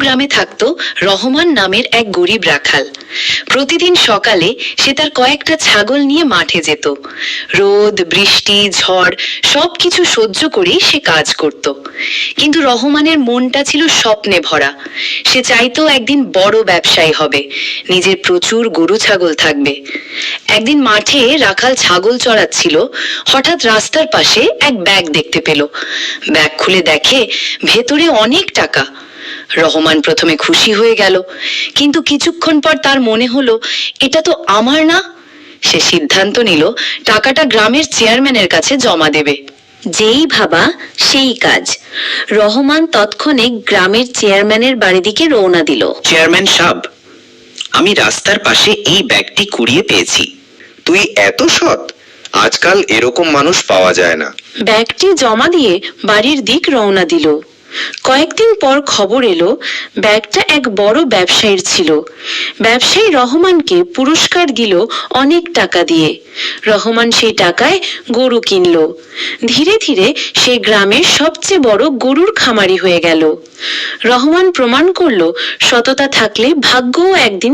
গ্রামে থাকতো রহমান নামের এক গরিব রাখাল। প্রতিদিন সকালে সে তার কয়েকটা ছাগল নিয়ে মাঠে যেত। রোদ, বৃষ্টি, ঝড় সবকিছু সহ্য করেই সে কাজ করত। কিন্তু রহমানের মনটা ছিল স্বপ্নে ভরা। সে চাইতো একদিন বড় ব্যবসায়ী হবে, নিজের প্রচুর গরু ছাগল থাকবে। একদিন মাঠে রাখাল ছাগল চড়াচ্ছিল, হঠাৎ রাস্তার পাশে এক ব্যাগ দেখতে পেল। ব্যাগ খুলে দেখে ভেতরে অনেক টাকা। রহমান প্রথমে খুশি হয়ে গেল, কিন্তু কিছুক্ষণ পর তার মনে হলো এটা তো আমার না। সে সিদ্ধান্ত নিল টাকাটা গ্রামের চেয়ারম্যানের কাছে জমা দেবে। যেই ভাবা সেই কাজ। রহমান তৎক্ষণে গ্রামের চেয়ারম্যানের বাড়ি দিকে রওনা দিল। চেয়ারম্যান সাহেব, আমি রাস্তার পাশে এই ব্যাগটি কুড়িয়ে পেয়েছি। তুই এত সৎ? আজকাল এরকম মানুষ পাওয়া যায় না। ব্যাগটি জমা দিয়ে বাড়ির দিক রওনা দিল। কয়েকদিন পর খবর এলো ব্যাগটা এক বড় ব্যবসায়ীর ছিল। ব্যবসায়ী রহমানকে পুরস্কার দিল অনেক টাকা দিয়ে। রহমান সেই টাকায় গরু কিনলো। ধীরে ধীরে সে গ্রামের সবচেয়ে বড় গরুর খামারি হয়ে গেল। রহমান প্রমাণ করলো সততা থাকলে ভাগ্যও একদিন